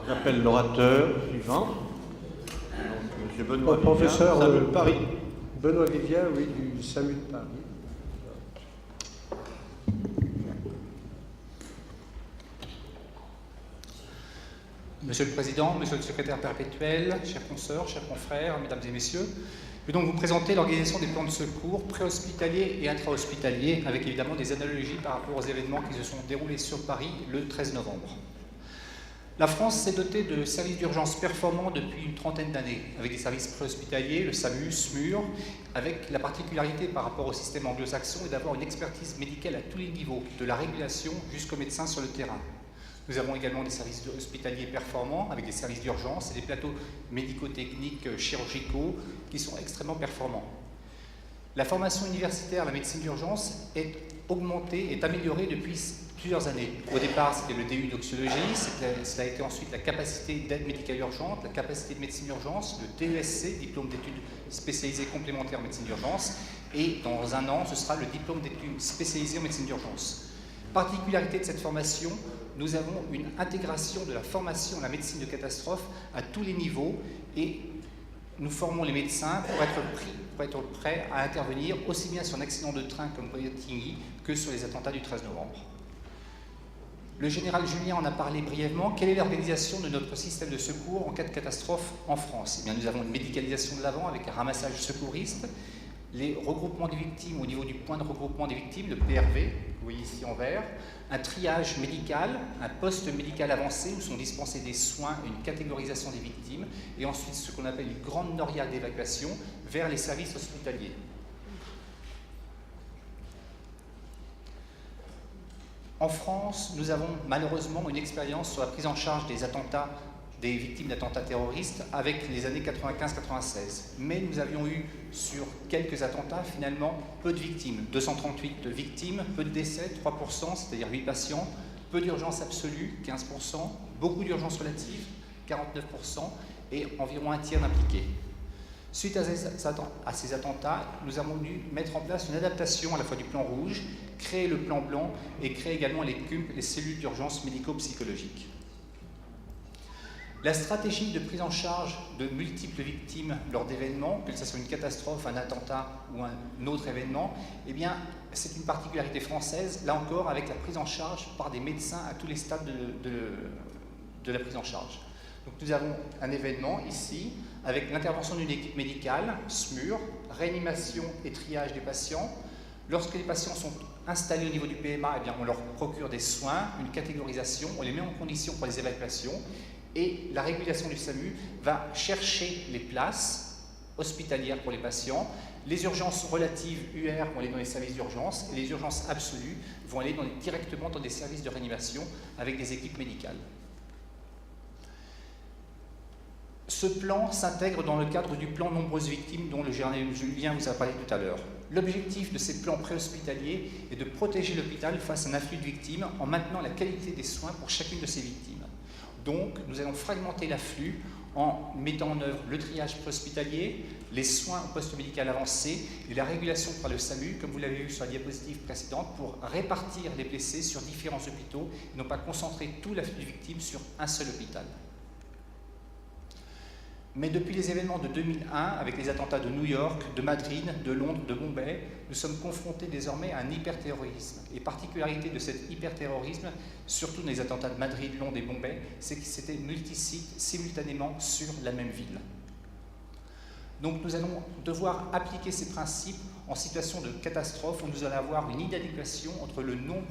J'appelle l'orateur suivant. Donc, Monsieur Benoît Professeur Vivien, SAMU de Paris. Benoît Vivien, oui, du SAMU de Paris. Monsieur le Président, Monsieur le Secrétaire perpétuel, chers consoeurs, chers confrères, Mesdames et Messieurs, je vais donc vous présenter l'organisation des plans de secours préhospitaliers et intra-hospitaliers, avec évidemment des analogies par rapport aux événements qui se sont déroulés sur Paris le 13 novembre. La France s'est dotée de services d'urgence performants depuis une trentaine d'années, avec des services préhospitaliers, le SAMU, SMUR, avec la particularité par rapport au système anglo-saxon d'avoir une expertise médicale à tous les niveaux, de la régulation jusqu'aux médecins sur le terrain. Nous avons également des services hospitaliers performants avec des services d'urgence et des plateaux médico-techniques chirurgicaux qui sont extrêmement performants. La formation universitaire à la médecine d'urgence est augmentée, est améliorée depuis plusieurs années. Au départ, c'était le DU d'oxyologie, cela a été ensuite la capacité d'aide médicale urgente, la capacité de médecine d'urgence, le DESC, diplôme d'études spécialisées complémentaires en médecine d'urgence, et dans un an, ce sera le diplôme d'études spécialisées en médecine d'urgence. Particularité de cette formation, nous avons une intégration de la formation à la médecine de catastrophe à tous les niveaux et nous formons les médecins pour être prêts à intervenir aussi bien sur un accident de train comme Bretigny que sur les attentats du 13 novembre. Le général Julien en a parlé brièvement. Quelle est l'organisation de notre système de secours en cas de catastrophe en France? Eh bien, nous avons une médicalisation de l'avant avec un ramassage secouriste, les regroupements des victimes au niveau du point de regroupement des victimes, le PRV, vous voyez ici en vert, un triage médical, un poste médical avancé où sont dispensés des soins, une catégorisation des victimes, et ensuite ce qu'on appelle une grande noria d'évacuation vers les services hospitaliers. En France, nous avons malheureusement une expérience sur la prise en charge des attentats, des victimes d'attentats terroristes avec les années 95-96. Mais nous avions eu sur quelques attentats finalement peu de victimes, 238 victimes, peu de décès, 3%, c'est-à-dire 8 patients, peu d'urgence absolue, 15%, beaucoup d'urgence relative, 49%, et environ un tiers d'impliqués. Suite à ces attentats, nous avons dû mettre en place une adaptation à la fois du plan rouge, créer le plan blanc et créer également les CUMP, les cellules d'urgence médico-psychologique. La stratégie de prise en charge de multiples victimes lors d'événements, que ce soit une catastrophe, un attentat ou un autre événement, eh bien, c'est une particularité française, là encore, avec la prise en charge par des médecins à tous les stades de la prise en charge. Donc, nous avons un événement ici, avec l'intervention d'une équipe médicale, SMUR, réanimation et triage des patients. Lorsque les patients sont installés au niveau du PMA, eh bien, on leur procure des soins, une catégorisation, on les met en condition pour les évacuations, et la régulation du SAMU va chercher les places hospitalières pour les patients. Les urgences relatives UR vont aller dans les services d'urgence, et les urgences absolues vont aller directement dans des services de réanimation avec des équipes médicales. Ce plan s'intègre dans le cadre du plan Nombreuses Victimes dont le général Julien vous a parlé tout à l'heure. L'objectif de ces plans préhospitaliers est de protéger l'hôpital face à un afflux de victimes en maintenant la qualité des soins pour chacune de ces victimes. Donc, nous allons fragmenter l'afflux en mettant en œuvre le triage préhospitalier, les soins au poste médical avancé et la régulation par le SAMU, comme vous l'avez vu sur la diapositive précédente, pour répartir les blessés sur différents hôpitaux et non pas concentrer tout l'afflux de victimes sur un seul hôpital. Mais depuis les événements de 2001, avec les attentats de New York, de Madrid, de Londres, de Bombay, nous sommes confrontés désormais à un hyperterrorisme. Et particularité de cet hyperterrorisme, surtout dans les attentats de Madrid, Londres et Bombay, c'est que c'était multi-sites simultanément sur la même ville. Donc nous allons devoir appliquer ces principes en situation de catastrophe où nous allons avoir une inadéquation entre le nombre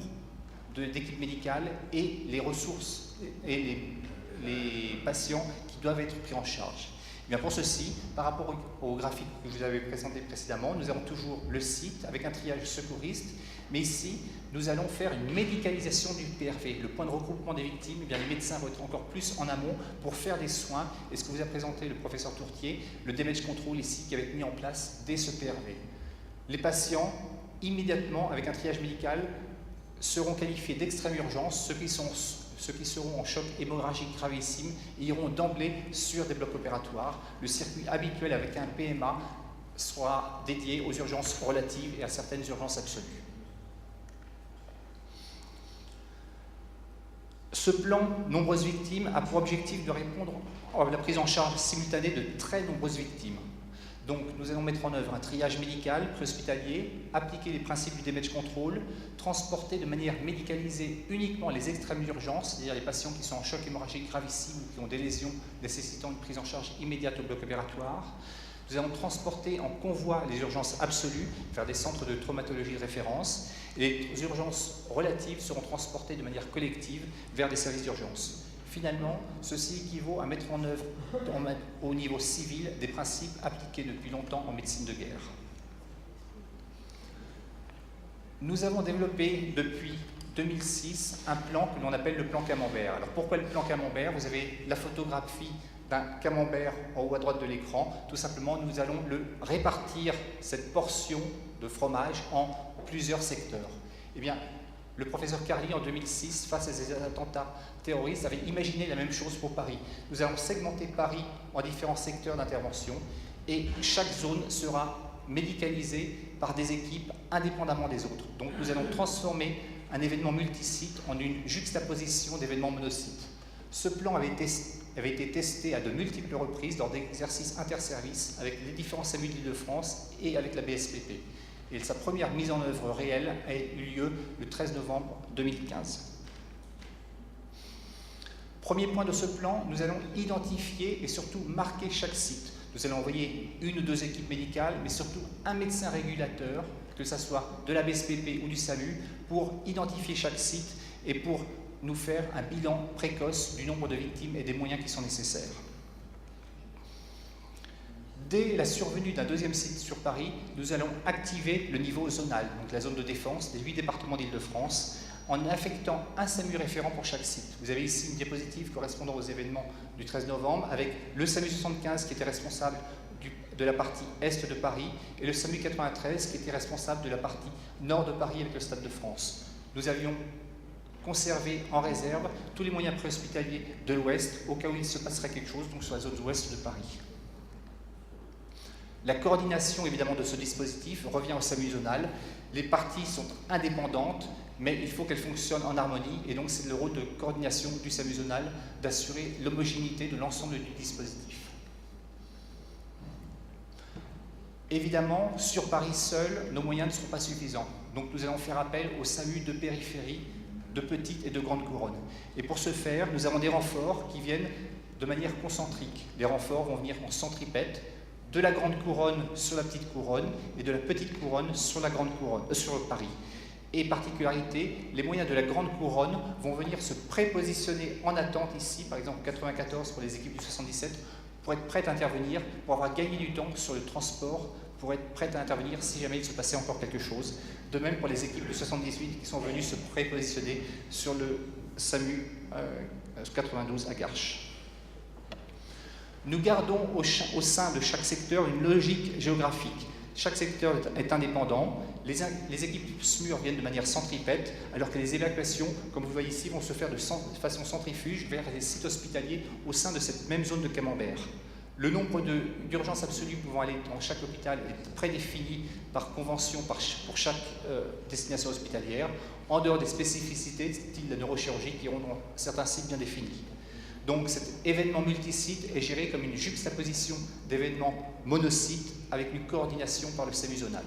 d'équipes médicales et les ressources et les patients qui doivent être pris en charge. Eh bien pour ceci, par rapport au graphique que je vous avais présenté précédemment, nous avons toujours le site avec un triage secouriste, mais ici, nous allons faire une médicalisation du PRV, le point de regroupement des victimes. Eh bien, les médecins vont être encore plus en amont pour faire des soins, et ce que vous a présenté le professeur Tourtier, le damage control ici qui va être mis en place dès ce PRV. Les patients, immédiatement, avec un triage médical, seront qualifiés d'extrême urgence, ceux qui seront en choc hémorragique gravissime et iront d'emblée sur des blocs opératoires. Le circuit habituel avec un PMA sera dédié aux urgences relatives et à certaines urgences absolues. Ce plan nombreuses victimes a pour objectif de répondre à la prise en charge simultanée de très nombreuses victimes. Donc nous allons mettre en œuvre un triage médical préhospitalier, appliquer les principes du damage control, transporter de manière médicalisée uniquement les extrêmes d'urgence, c'est-à-dire les patients qui sont en choc hémorragique gravissime ou qui ont des lésions nécessitant une prise en charge immédiate au bloc opératoire. Nous allons transporter en convoi les urgences absolues vers des centres de traumatologie de référence et les urgences relatives seront transportées de manière collective vers des services d'urgence. Finalement, ceci équivaut à mettre en œuvre au niveau civil des principes appliqués depuis longtemps en médecine de guerre. Nous avons développé depuis 2006 un plan que l'on appelle le plan Camembert. Alors pourquoi le plan Camembert? Vous avez la photographie d'un camembert en haut à droite de l'écran. Tout simplement, nous allons répartir cette portion de fromage en plusieurs secteurs. Eh bien, le professeur Carly, en 2006, face à ces attentats terroristes, avait imaginé la même chose pour Paris. Nous allons segmenter Paris en différents secteurs d'intervention et chaque zone sera médicalisée par des équipes indépendamment des autres. Donc nous allons transformer un événement multisite en une juxtaposition d'événements monosites. Ce plan avait été testé à de multiples reprises lors d'exercices interservices avec les différents SAMU d'Île-de-France et avec la BSPP. Et sa première mise en œuvre réelle a eu lieu le 13 novembre 2015. Premier point de ce plan, nous allons identifier et surtout marquer chaque site. Nous allons envoyer une ou deux équipes médicales, mais surtout un médecin régulateur, que ce soit de la BSPP ou du SAMU, pour identifier chaque site et pour nous faire un bilan précoce du nombre de victimes et des moyens qui sont nécessaires. Dès la survenue d'un deuxième site sur Paris, nous allons activer le niveau zonal, donc la zone de défense des 8 départements d'Île-de-France, en affectant un SAMU référent pour chaque site. Vous avez ici une diapositive correspondant aux événements du 13 novembre, avec le SAMU 75 qui était responsable de la partie est de Paris, et le SAMU 93 qui était responsable de la partie nord de Paris avec le Stade de France. Nous avions conservé en réserve tous les moyens préhospitaliers de l'Ouest, au cas où il se passerait quelque chose, donc sur la zone ouest de Paris. La coordination, évidemment, de ce dispositif revient au SAMU zonal. Les parties sont indépendantes, mais il faut qu'elles fonctionnent en harmonie, et donc c'est le rôle de coordination du SAMU zonal d'assurer l'homogénéité de l'ensemble du dispositif. Évidemment, sur Paris seul, nos moyens ne seront pas suffisants. Donc nous allons faire appel au SAMU de périphérie, de petite et de grande couronne. Et pour ce faire, nous avons des renforts qui viennent de manière concentrique. Les renforts vont venir en centripète, de la grande couronne sur la petite couronne et de la petite couronne sur la grande couronne, sur Paris. Et particularité, les moyens de la grande couronne vont venir se prépositionner en attente ici, par exemple 94 pour les équipes du 77, pour être prêtes à intervenir, pour avoir gagné du temps sur le transport, pour être prêtes à intervenir si jamais il se passait encore quelque chose. De même pour les équipes du 78 qui sont venues se prépositionner sur le SAMU 92 à Garches. Nous gardons au sein de chaque secteur une logique géographique. Chaque secteur est indépendant. Les équipes SMUR viennent de manière centripète, alors que les évacuations, comme vous voyez ici, vont se faire de façon centrifuge vers les sites hospitaliers au sein de cette même zone de camembert. Le nombre d'urgences absolues pouvant aller dans chaque hôpital est prédéfini par convention pour chaque destination hospitalière, en dehors des spécificités, style la neurochirurgie, qui auront dans certains sites bien définis. Donc cet événement multisite est géré comme une juxtaposition d'événements monosites avec une coordination par le SAMU zonal.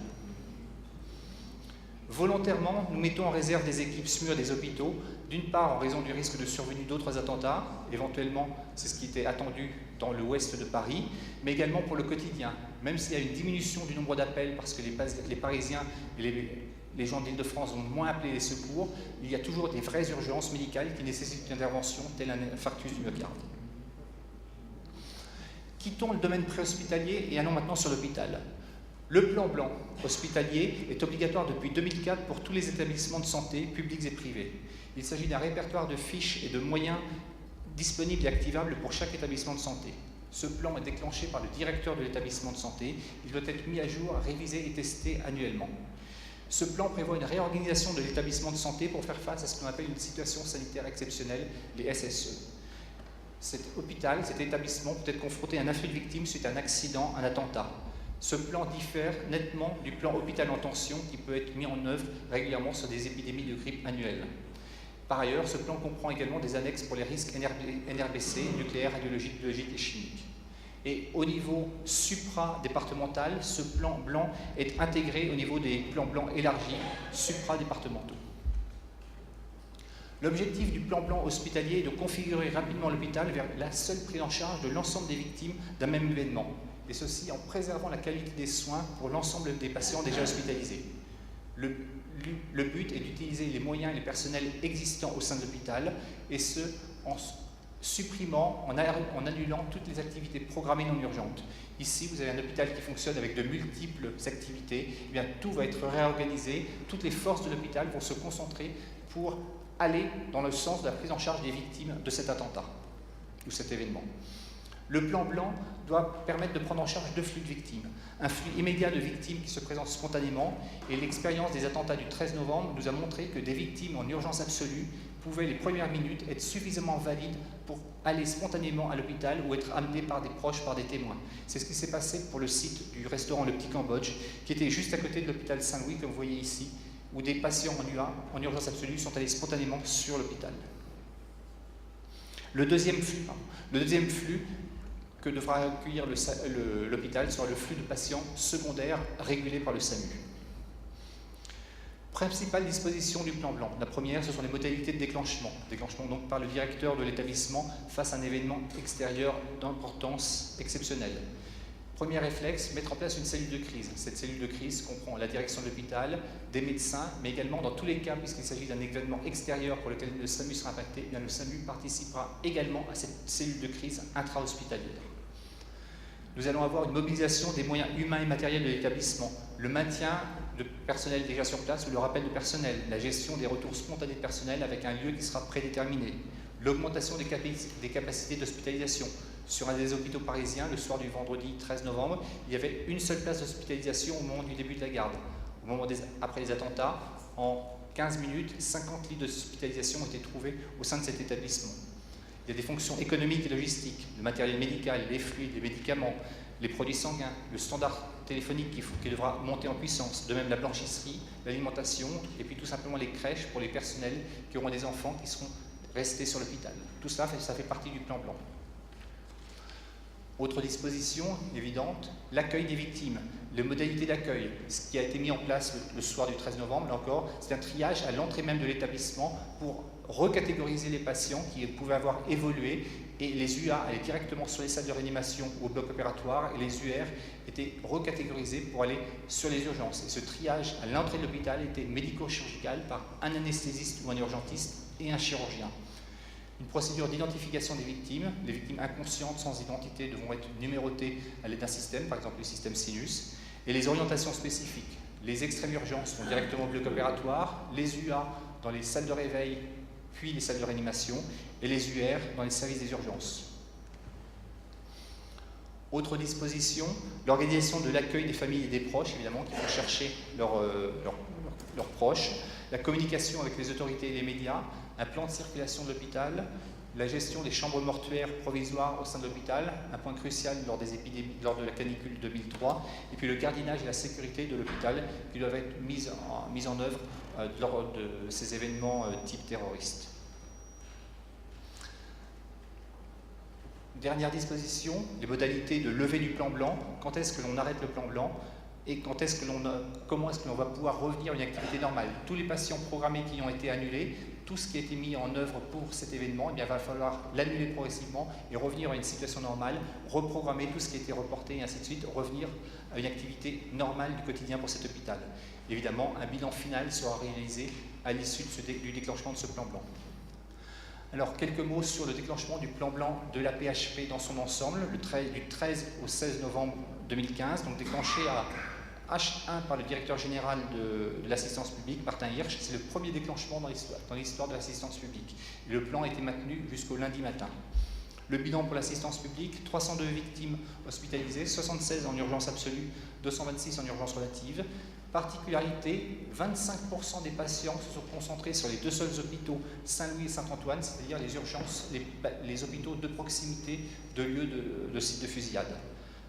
Volontairement, nous mettons en réserve des équipes SMUR des hôpitaux, d'une part en raison du risque de survenue d'autres attentats, éventuellement c'est ce qui était attendu dans l'ouest de Paris, mais également pour le quotidien. Même s'il y a une diminution du nombre d'appels parce que les Parisiens et les gens d'Île-de-France vont moins appeler les secours, il y a toujours des vraies urgences médicales qui nécessitent une intervention telle un infarctus du myocarde. Quittons le domaine préhospitalier et allons maintenant sur l'hôpital. Le plan blanc hospitalier est obligatoire depuis 2004 pour tous les établissements de santé, publics et privés. Il s'agit d'un répertoire de fiches et de moyens disponibles et activables pour chaque établissement de santé. Ce plan est déclenché par le directeur de l'établissement de santé. Il doit être mis à jour, révisé et testé annuellement. Ce plan prévoit une réorganisation de l'établissement de santé pour faire face à ce qu'on appelle une situation sanitaire exceptionnelle, les SSE. Cet hôpital, cet établissement peut être confronté à un afflux de victimes suite à un accident, un attentat. Ce plan diffère nettement du plan hôpital en tension qui peut être mis en œuvre régulièrement sur des épidémies de grippe annuelles. Par ailleurs, ce plan comprend également des annexes pour les risques NRBC, nucléaire, radiologique, biologique et chimique. Et au niveau supra-départemental, ce plan blanc est intégré au niveau des plans blancs élargis supra-départementaux. L'objectif du plan blanc hospitalier est de configurer rapidement l'hôpital vers la seule prise en charge de l'ensemble des victimes d'un même événement, et ceci en préservant la qualité des soins pour l'ensemble des patients déjà hospitalisés. Le but est d'utiliser les moyens et les personnels existants au sein de l'hôpital, et ce, en supprimant, en annulant toutes les activités programmées non urgentes. Ici, vous avez un hôpital qui fonctionne avec de multiples activités. Eh bien, tout va être réorganisé, toutes les forces de l'hôpital vont se concentrer pour aller dans le sens de la prise en charge des victimes de cet attentat ou cet événement. Le plan blanc doit permettre de prendre en charge deux flux de victimes. Un flux immédiat de victimes qui se présentent spontanément, et l'expérience des attentats du 13 novembre nous a montré que des victimes en urgence absolue pouvaient, les premières minutes, être suffisamment valides pour aller spontanément à l'hôpital ou être amenées par des proches, par des témoins. C'est ce qui s'est passé pour le site du restaurant Le Petit Cambodge, qui était juste à côté de l'hôpital Saint-Louis, comme vous voyez ici, où des patients en UA, en urgence absolue, sont allés spontanément sur l'hôpital. Le deuxième flux que devra accueillir l'hôpital sera le flux de patients secondaires régulés par le SAMU. Principales dispositions du plan blanc. La première, ce sont les modalités de déclenchement. Déclenchement donc par le directeur de l'établissement face à un événement extérieur d'importance exceptionnelle. Premier réflexe, mettre en place une cellule de crise. Cette cellule de crise comprend la direction de l'hôpital, des médecins, mais également dans tous les cas, puisqu'il s'agit d'un événement extérieur pour lequel le SAMU sera impacté, eh bien le SAMU participera également à cette cellule de crise intra-hospitalière. Nous allons avoir une mobilisation des moyens humains et matériels de l'établissement, le maintien de personnel déjà sur place ou le rappel de personnel, la gestion des retours spontanés de personnel avec un lieu qui sera prédéterminé, l'augmentation des capacités d'hospitalisation. Sur un des hôpitaux parisiens, le soir du vendredi 13 novembre, il y avait une seule place d'hospitalisation au moment du début de la garde. Au moment après les attentats, en 15 minutes, 50 lits d'hospitalisation ont été trouvés au sein de cet établissement. Il y a des fonctions économiques et logistiques, le matériel médical, les fluides, les médicaments, les produits sanguins, le standard téléphonique qui devra monter en puissance, de même la blanchisserie, l'alimentation, et puis tout simplement les crèches pour les personnels qui auront des enfants qui seront restés sur l'hôpital. Tout cela, ça fait partie du plan blanc. Autre disposition évidente, l'accueil des victimes, les modalités d'accueil. Ce qui a été mis en place le soir du 13 novembre, là encore, c'est un triage à l'entrée même de l'établissement pour recatégoriser les patients qui pouvaient avoir évolué, et les UA allaient directement sur les salles de réanimation ou au bloc opératoire, et les UR étaient recatégorisés pour aller sur les urgences. Et ce triage à l'entrée de l'hôpital était médico-chirurgical par un anesthésiste ou un urgentiste et un chirurgien. Une procédure d'identification des victimes. Les victimes inconscientes sans identité devront être numérotées à l'aide d'un système, par exemple le système Sinus, et les orientations spécifiques. Les extrêmes urgences sont directement au bloc opératoire, les UA dans les salles de réveil, puis les salles de réanimation, et les UR dans les services des urgences. Autre disposition, l'organisation de l'accueil des familles et des proches, évidemment, qui vont chercher leurs proches, la communication avec les autorités et les médias, un plan de circulation de l'hôpital, la gestion des chambres mortuaires provisoires au sein de l'hôpital, un point crucial lors de la canicule 2003, et puis le gardiennage et la sécurité de l'hôpital qui doivent être mis en œuvre lors de ces événements type terroriste. Dernière disposition, les modalités de levée du plan blanc. Quand est-ce que l'on arrête le plan blanc et comment est-ce que l'on va pouvoir revenir à une activité normale. Tous les patients programmés qui ont été annulés, tout ce qui a été mis en œuvre pour cet événement, eh bien, il va falloir l'annuler progressivement et revenir à une situation normale, reprogrammer tout ce qui a été reporté et ainsi de suite, revenir à une activité normale du quotidien pour cet hôpital. Évidemment, un bilan final sera réalisé à l'issue du déclenchement de ce plan blanc. Alors, quelques mots sur le déclenchement du plan blanc de la PHP dans son ensemble, du 13 au 16 novembre 2015, donc déclenché à H1 par le directeur général de l'assistance publique, Martin Hirsch. C'est le premier déclenchement dans l'histoire de l'assistance publique. Et le plan a été maintenu jusqu'au lundi matin. Le bilan pour l'assistance publique, 302 victimes hospitalisées, 76 en urgence absolue, 226 en urgence relative. Particularité, 25% des patients se sont concentrés sur les deux seuls hôpitaux, Saint-Louis et Saint-Antoine, c'est-à-dire les urgences, les hôpitaux de proximité de lieux de sites de fusillade.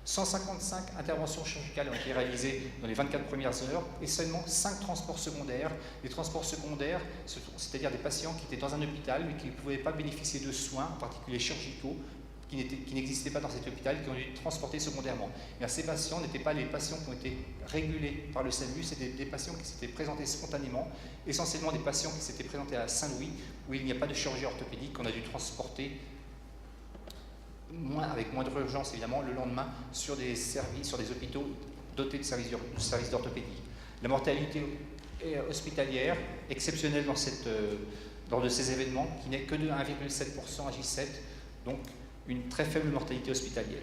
155 interventions chirurgicales ont été réalisées dans les 24 premières heures et seulement 5 transports secondaires. Les transports secondaires, c'est-à-dire des patients qui étaient dans un hôpital mais qui ne pouvaient pas bénéficier de soins, en particulier chirurgicaux, qui n'existaient pas dans cet hôpital, qui ont dû être transportés secondairement. Et ces patients n'étaient pas les patients qui ont été régulés par le SAMU, c'était des patients qui s'étaient présentés spontanément, essentiellement des patients qui s'étaient présentés à Saint-Louis, où il n'y a pas de chirurgie orthopédique, qu'on a dû transporter avec moins d'urgence évidemment le lendemain sur des hôpitaux dotés de services d'orthopédie. La mortalité hospitalière exceptionnelle lors de ces événements, qui n'est que de 1,7% à J7, donc une très faible mortalité hospitalière.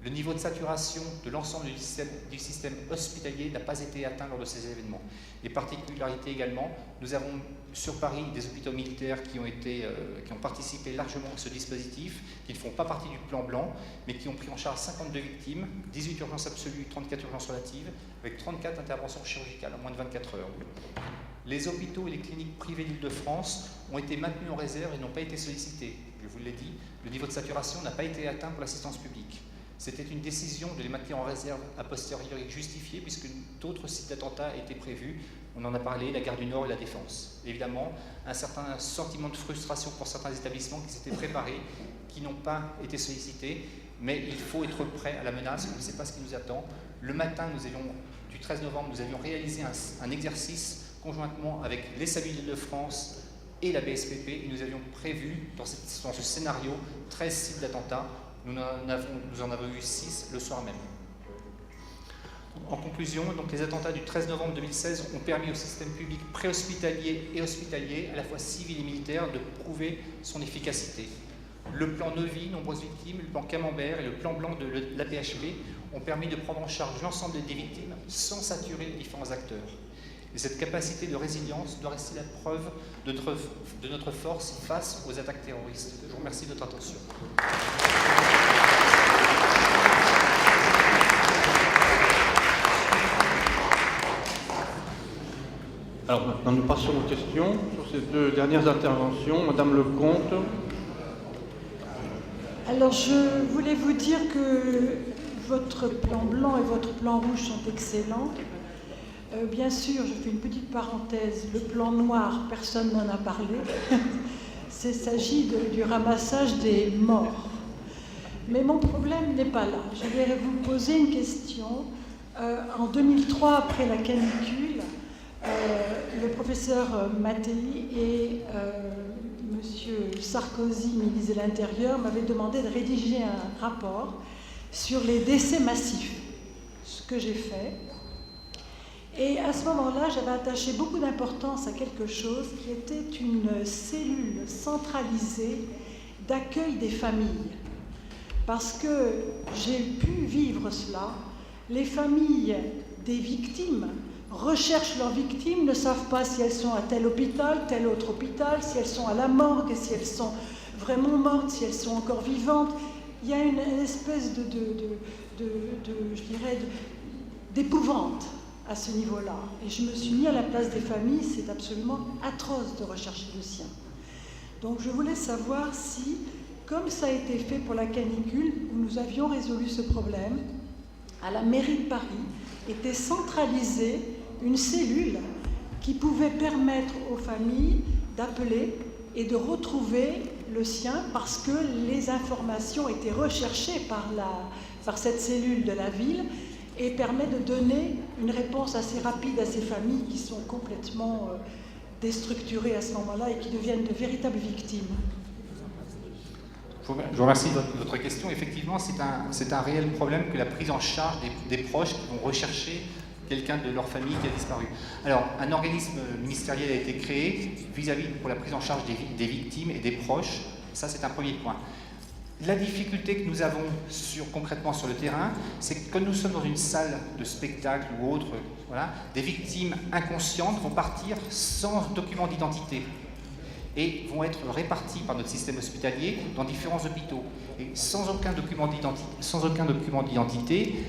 Le niveau de saturation de l'ensemble du système hospitalier n'a pas été atteint lors de ces événements. Les particularités également, nous avons sur Paris des hôpitaux militaires qui ont participé largement à ce dispositif, qui ne font pas partie du plan blanc, mais qui ont pris en charge 52 victimes, 18 urgences absolues, 34 urgences relatives, avec 34 interventions chirurgicales en moins de 24 heures. Les hôpitaux et les cliniques privées d'Île-de-France ont été maintenus en réserve et n'ont pas été sollicités. Je vous l'ai dit, le niveau de saturation n'a pas été atteint pour l'assistance publique. C'était une décision de les maintenir en réserve a posteriori justifiée, puisque d'autres sites d'attentats étaient prévus. On en a parlé, la Gare du Nord et la Défense. Évidemment, un certain sentiment de frustration pour certains établissements qui s'étaient préparés, qui n'ont pas été sollicités, mais il faut être prêt à la menace, on ne sait pas ce qui nous attend. Le matin, du 13 novembre, nous avions réalisé un exercice conjointement avec les SAMU d'Île-de-France et la BSPP, et nous avions prévu dans ce scénario 13 sites d'attentats. Nous en avons eu 6 le soir même. En conclusion, donc, les attentats du 13 novembre 2016 ont permis au système public préhospitalier et hospitalier, à la fois civil et militaire, de prouver son efficacité. Le plan Novi, nombreuses victimes, le plan Camembert et le plan blanc de l'AP-HP ont permis de prendre en charge l'ensemble des victimes sans saturer les différents acteurs. Et cette capacité de résilience doit rester la preuve de notre force face aux attaques terroristes. Je vous remercie de votre attention. Alors maintenant, nous passons aux questions sur ces deux dernières interventions. Madame Lecomte. Alors, je voulais vous dire que votre plan blanc et votre plan rouge sont excellents. Bien sûr, je fais une petite parenthèse, le plan noir, personne n'en a parlé. Il s'agit du ramassage des morts. Mais mon problème n'est pas là. Je vais vous poser une question. En 2003, après la canicule, le professeur Mattei et M. Sarkozy, ministre de l'Intérieur, m'avaient demandé de rédiger un rapport sur les décès massifs, ce que j'ai fait. Et à ce moment-là, j'avais attaché beaucoup d'importance à quelque chose qui était une cellule centralisée d'accueil des familles. Parce que j'ai pu vivre cela. Les familles des victimes recherchent leurs victimes, ne savent pas si elles sont à tel hôpital, tel autre hôpital, si elles sont à la morgue, si elles sont vraiment mortes, si elles sont encore vivantes. Il y a une espèce je dirais, d'épouvante à ce niveau-là. Et je me suis mis à la place des familles, c'est absolument atroce de rechercher le sien. Donc je voulais savoir si, comme ça a été fait pour la canicule, où nous avions résolu ce problème, à la mairie de Paris, était centralisée une cellule qui pouvait permettre aux familles d'appeler et de retrouver le sien parce que les informations étaient recherchées par cette cellule de la ville et permet de donner une réponse assez rapide à ces familles qui sont complètement déstructurées à ce moment-là et qui deviennent de véritables victimes. Je vous remercie de votre question. Effectivement, c'est un réel problème que la prise en charge des proches qui vont rechercher quelqu'un de leur famille qui a disparu. Alors, un organisme ministériel a été créé pour la prise en charge des victimes et des proches. Ça, c'est un premier point. La difficulté que nous avons concrètement sur le terrain, c'est que quand nous sommes dans une salle de spectacle ou autre, voilà, des victimes inconscientes vont partir sans document d'identité et vont être réparties par notre système hospitalier dans différents hôpitaux. Et sans aucun document d'identité,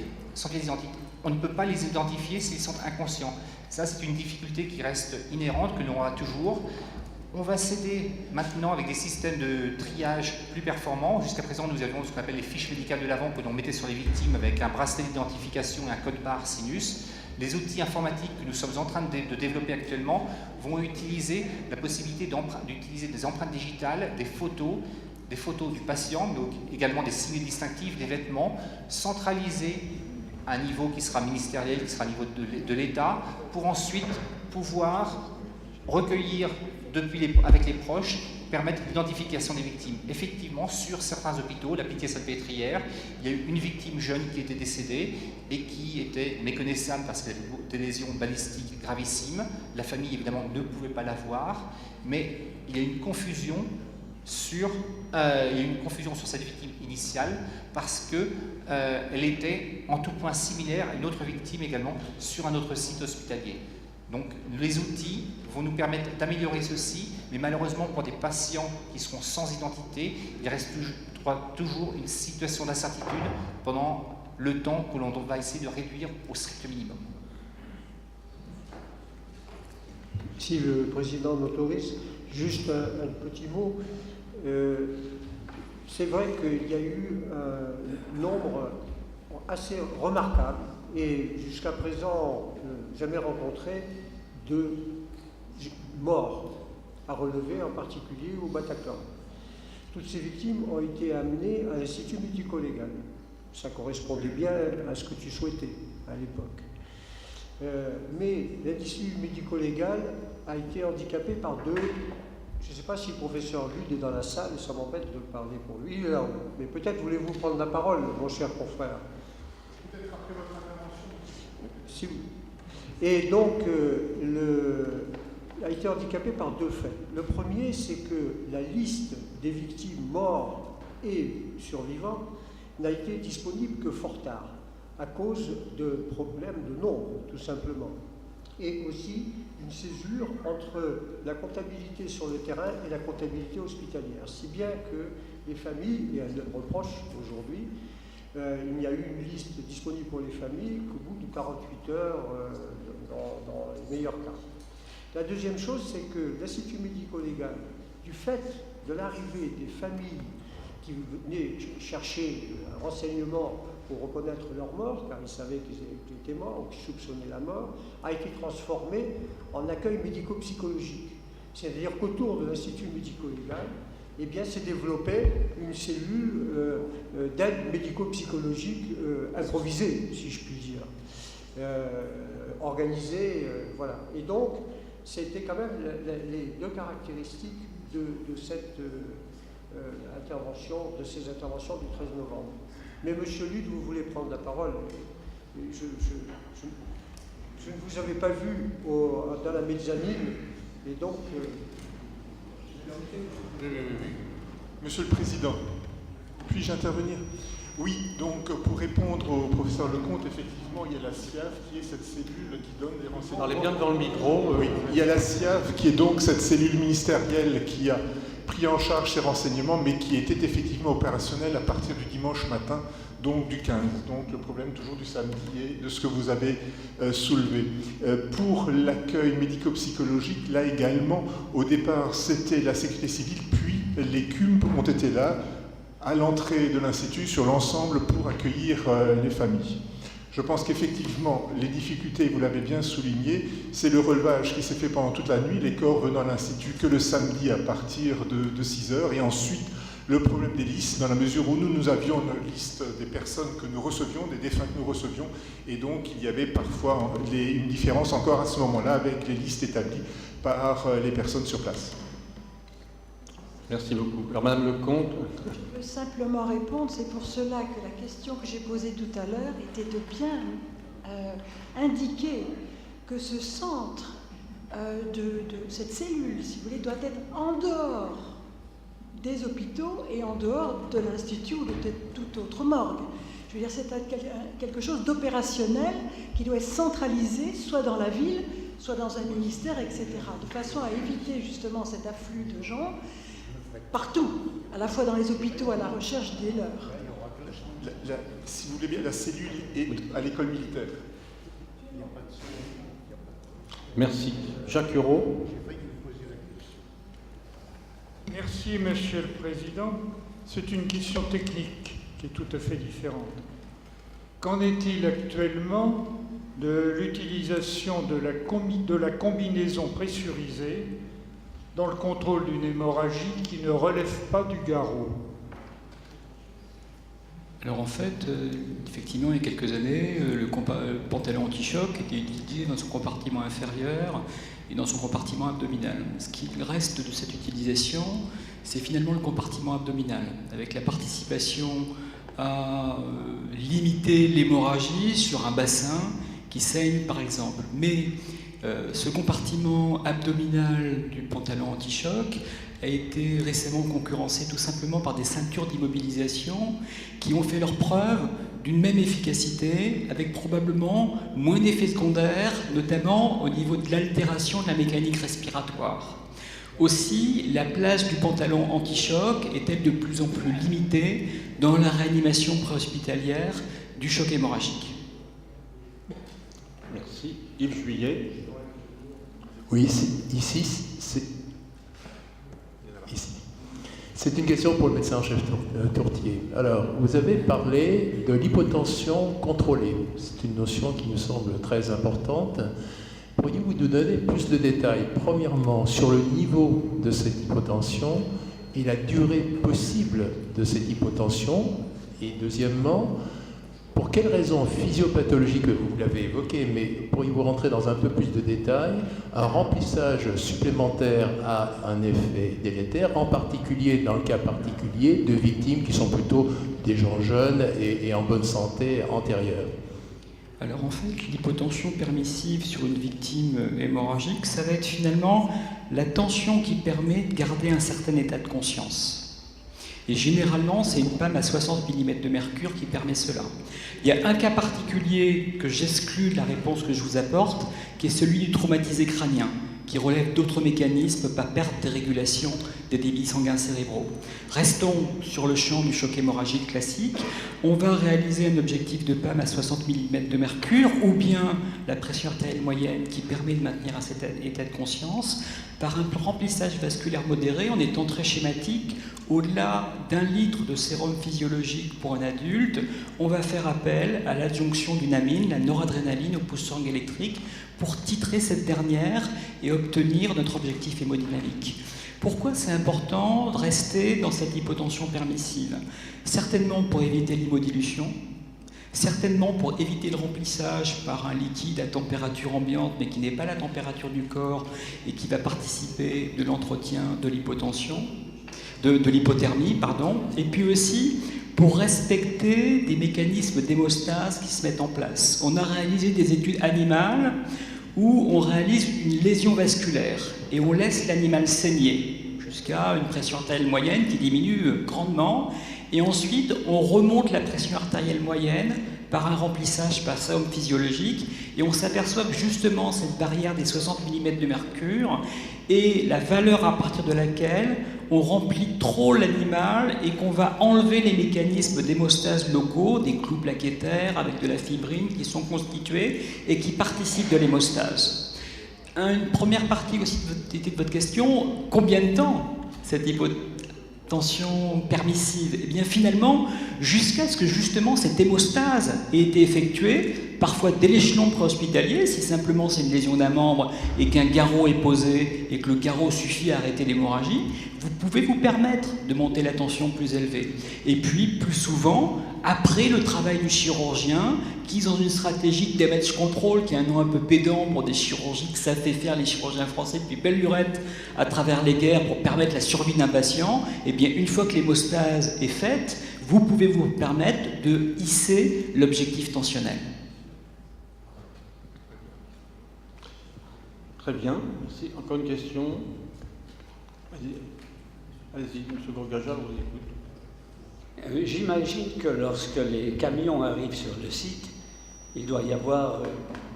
on ne peut pas les identifier s'ils sont inconscients. Ça, c'est une difficulté qui reste inhérente, que l'on aura toujours. On va s'aider maintenant avec des systèmes de triage plus performants. Jusqu'à présent, nous avions ce qu'on appelle les fiches médicales de l'avant que l'on mettait sur les victimes avec un bracelet d'identification et un code barre sinus. Les outils informatiques que nous sommes en train de développer actuellement vont utiliser la possibilité d'utiliser des empreintes digitales, des photos du patient, mais également des signes distinctifs, des vêtements, centralisés à un niveau qui sera ministériel, qui sera au niveau de l'État, pour ensuite pouvoir recueillir avec les proches, permettre l'identification des victimes. Effectivement, sur certains hôpitaux, la Pitié-Salpêtrière, il y a eu une victime jeune qui était décédée et qui était méconnaissable parce qu'elle avait des lésions balistiques gravissimes. La famille, évidemment, ne pouvait pas la voir, mais il y a une confusion sur cette victime initiale parce qu'elle était en tout point similaire à une autre victime également sur un autre site hospitalier. Donc les outils vont nous permettre d'améliorer ceci, mais malheureusement pour des patients qui seront sans identité, il reste toujours une situation d'incertitude pendant le temps que l'on va essayer de réduire au strict minimum. Si le président m'autorise, juste un petit mot. C'est vrai qu'il y a eu un nombre assez remarquable et jusqu'à présent jamais rencontré de morts à relever, en particulier au Bataclan. Toutes ces victimes ont été amenées à l'Institut médico-légal. Ça correspondait bien à ce que tu souhaitais à l'époque. Mais l'Institut médico-légal a été handicapé par deux. Je ne sais pas si le professeur Lude est dans la salle, ça m'embête de parler pour lui, mais peut-être voulez-vous prendre la parole, mon cher confrère. Peut-être après votre intervention. Si vous... Et donc, a été handicapé par deux faits. Le premier, c'est que la liste des victimes mortes et survivantes n'a été disponible que fort tard, à cause de problèmes de nombre, tout simplement. Et aussi une césure entre la comptabilité sur le terrain et la comptabilité hospitalière. Si bien que les familles, et elles le reprochent aujourd'hui, il n'y a eu une liste disponible pour les familles qu'au bout de 48 heures, dans les meilleurs cas. La deuxième chose, c'est que l'Institut médico-légal, du fait de l'arrivée des familles qui venaient chercher un renseignement pour reconnaître leur mort, car ils savaient qu'ils étaient morts ou qu'ils soupçonnaient la mort, a été transformé en accueil médico-psychologique. C'est-à-dire qu'autour de l'Institut médico-légal, eh bien, s'est développée une cellule d'aide médico-psychologique improvisée, si je puis dire, organisée, voilà. Et donc, c'était quand même les deux caractéristiques de cette intervention, de ces interventions du 13 novembre. Mais monsieur Lude, vous voulez prendre la parole. Je ne vous avais pas vu dans la mezzanine, et donc... Oui. Monsieur le Président, puis-je intervenir? Oui, donc pour répondre au professeur Lecomte, effectivement, il y a la SIAV qui est cette cellule qui donne les renseignements. Parlez bien devant le micro. Oui, il y a la SIAV qui est donc cette cellule ministérielle qui a pris en charge ces renseignements, mais qui était effectivement opérationnelle à partir du dimanche matin, donc du 15. Donc le problème toujours du samedi et de ce que vous avez soulevé. Pour l'accueil médico-psychologique, là également, au départ, c'était la sécurité civile, puis les CUMP ont été là, à l'entrée de l'Institut, sur l'ensemble, pour accueillir les familles. Je pense qu'effectivement, les difficultés, vous l'avez bien souligné, c'est le relevage qui s'est fait pendant toute la nuit, les corps venant à l'Institut que le samedi à partir de 6 heures, et ensuite le problème des listes, dans la mesure où nous avions une liste des personnes que nous recevions, des défunts que nous recevions, et donc il y avait parfois une différence encore à ce moment-là avec les listes établies par les personnes sur place. Merci beaucoup. Alors, Madame Lecomte. Je peux simplement répondre, c'est pour cela que la question que j'ai posée tout à l'heure était de bien indiquer que ce centre de cette cellule, si vous voulez, doit être en dehors des hôpitaux et en dehors de l'Institut ou de toute autre morgue. Je veux dire, c'est quelque chose d'opérationnel qui doit être centralisé, soit dans la ville, soit dans un ministère, etc., de façon à éviter justement cet afflux de gens partout, à la fois dans les hôpitaux, à la recherche des leurs. Si vous voulez bien, la cellule est à l'école militaire. Merci. Jacques Hureau. Merci, Monsieur le Président. C'est une question technique qui est tout à fait différente. Qu'en est-il actuellement de l'utilisation de la combinaison pressurisée dans le contrôle d'une hémorragie qui ne relève pas du garrot? Alors en fait, effectivement, il y a quelques années, le pantalon anti-choc était utilisé dans son compartiment inférieur et dans son compartiment abdominal. Ce qu'il reste de cette utilisation, c'est finalement le compartiment abdominal, avec la participation à limiter l'hémorragie sur un bassin qui saigne par exemple. Mais ce compartiment abdominal du pantalon anti-choc a été récemment concurrencé tout simplement par des ceintures d'immobilisation qui ont fait leur preuve d'une même efficacité, avec probablement moins d'effets secondaires, notamment au niveau de l'altération de la mécanique respiratoire. Aussi, la place du pantalon anti-choc est-elle de plus en plus limitée dans la réanimation préhospitalière du choc hémorragique. Merci. Yves Juillet. Oui, c'est une question pour le médecin-chef Tourtier. Alors, vous avez parlé de l'hypotension contrôlée. C'est une notion qui nous semble très importante. Pourriez-vous nous donner plus de détails, premièrement, sur le niveau de cette hypotension et la durée possible de cette hypotension? Et deuxièmement, pour quelles raisons physiopathologiques, vous l'avez évoqué, mais pourriez-vous rentrer dans un peu plus de détails, un remplissage supplémentaire a un effet délétère, en particulier dans le cas particulier de victimes qui sont plutôt des gens jeunes et en bonne santé antérieure? Alors en fait, l'hypotension permissive sur une victime hémorragique, ça va être finalement la tension qui permet de garder un certain état de conscience. Et généralement, c'est une PAM à 60 mm de mercure qui permet cela. Il y a un cas particulier que j'exclus de la réponse que je vous apporte, qui est celui du traumatisé crânien, qui relève d'autres mécanismes, pas perte de régulation des débits sanguins cérébraux. Restons sur le champ du choc hémorragique classique. On va réaliser un objectif de PAM à 60 mm de mercure, ou bien la pression artérielle moyenne qui permet de maintenir un certain état de conscience, par un remplissage vasculaire modéré, en étant très schématique. Au-delà d'1 litre de sérum physiologique pour un adulte, on va faire appel à l'adjonction d'une amine, la noradrénaline au pouce-sangle électrique, pour titrer cette dernière et obtenir notre objectif hémodynamique. Pourquoi c'est important de rester dans cette hypotension permissive? Certainement pour éviter l'hémodilution, certainement pour éviter le remplissage par un liquide à température ambiante, mais qui n'est pas la température du corps et qui va participer de l'entretien de l'hypotension, de l'hypothermie, pardon, et puis aussi pour respecter des mécanismes d'hémostase qui se mettent en place. On a réalisé des études animales où on réalise une lésion vasculaire et on laisse l'animal saigner jusqu'à une pression artérielle moyenne qui diminue grandement, et ensuite on remonte la pression artérielle moyenne par un remplissage par sérum physiologique, et on s'aperçoit que justement cette barrière des 60 mm de mercure est la valeur à partir de laquelle on remplit trop l'animal et qu'on va enlever les mécanismes d'hémostase locaux, des clous plaquettaires avec de la fibrine qui sont constitués et qui participent de l'hémostase. Une première partie aussi de votre question, combien de temps cette hypotension permissive? Eh bien finalement, jusqu'à ce que justement cette hémostase ait été effectuée, parfois dès l'échelon préhospitalier, si simplement c'est une lésion d'un membre et qu'un garrot est posé et que le garrot suffit à arrêter l'hémorragie, vous pouvez vous permettre de monter la tension plus élevée. Et puis, plus souvent, après le travail du chirurgien, qui dans une stratégie de damage control, qui est un nom un peu pédant pour des chirurgies que ça fait faire les chirurgiens français depuis belle lurette à travers les guerres pour permettre la survie d'un patient, eh bien, une fois que l'hémostase est faite, vous pouvez vous permettre de hisser l'objectif tensionnel. Très bien, merci. Encore une question? Allez-y, M. Bourgaja, on vous écoute. J'imagine que lorsque les camions arrivent sur le site, il doit y avoir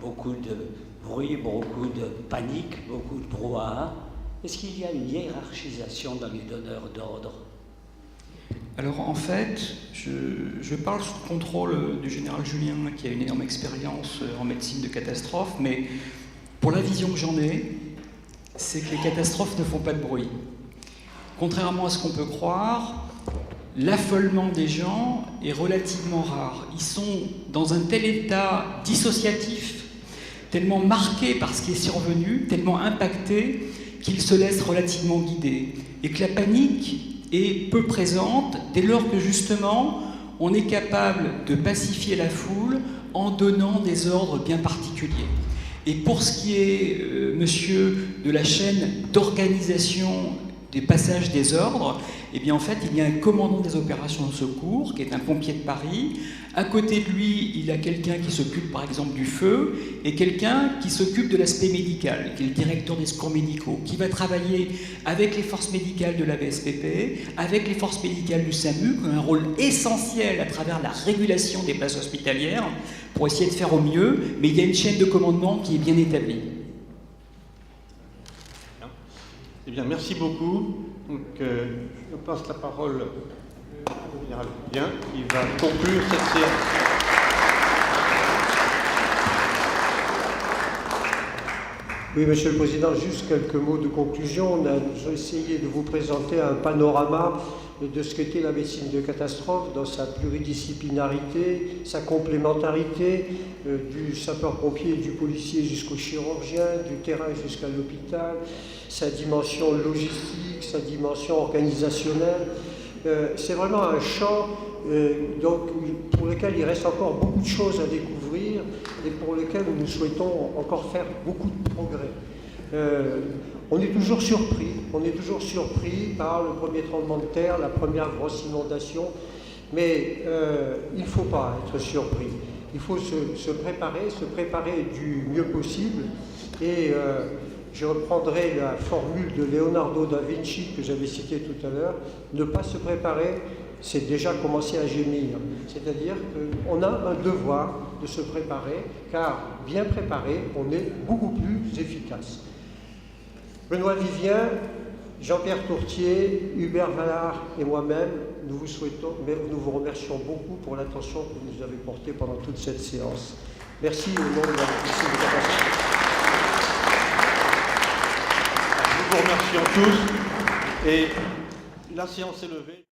beaucoup de bruit, beaucoup de panique, beaucoup de brouhaha. Est-ce qu'il y a une hiérarchisation dans les donneurs d'ordre? Alors en fait, je parle sous le contrôle du général Julien, qui a une énorme expérience en médecine de catastrophe, mais pour la vision que j'en ai, c'est que les catastrophes ne font pas de bruit. contrairement à ce qu'on peut croire, l'affolement des gens est relativement rare. Ils sont dans un tel état dissociatif, tellement marqués par ce qui est survenu, tellement impactés, qu'ils se laissent relativement guider. Et que la panique est peu présente dès lors que justement on est capable de pacifier la foule en donnant des ordres bien particuliers. Et pour ce qui est, monsieur, de la chaîne d'organisation des passages des ordres, eh bien en fait il y a un commandant des opérations de secours qui est un pompier de Paris. À côté de lui, il a quelqu'un qui s'occupe par exemple du feu et quelqu'un qui s'occupe de l'aspect médical, qui est le directeur des secours médicaux, qui va travailler avec les forces médicales de la VSPP, avec les forces médicales du SAMU, qui ont un rôle essentiel à travers la régulation des places hospitalières pour essayer de faire au mieux, mais il y a une chaîne de commandement qui est bien établie. Eh bien, merci beaucoup. Donc, je passe la parole au général Bien, qui va conclure cette séance. Oui, Monsieur le Président, juste quelques mots de conclusion. On a essayé de vous présenter un panorama de ce qu'était la médecine de catastrophe dans sa pluridisciplinarité, sa complémentarité, du sapeur-pompier et du policier jusqu'au chirurgien, du terrain jusqu'à l'hôpital, sa dimension logistique, sa dimension organisationnelle. C'est vraiment un champ pour lequel il reste encore beaucoup de choses à découvrir et pour lequel nous souhaitons encore faire beaucoup de progrès. On est toujours surpris par le premier tremblement de terre, la première grosse inondation, mais il ne faut pas être surpris. Il faut se préparer du mieux possible. Et je reprendrai la formule de Leonardo da Vinci que j'avais citée tout à l'heure, ne pas se préparer, c'est déjà commencer à gémir. C'est-à-dire qu'on a un devoir de se préparer, car bien préparé, on est beaucoup plus efficace. Benoît Vivien, Jean-Pierre Tourtier, Hubert Vallard et moi-même, nous vous remercions beaucoup pour l'attention que vous nous avez portée pendant toute cette séance. Merci au nom de la médecine de catastrophe. Nous vous remercions tous et la séance est levée.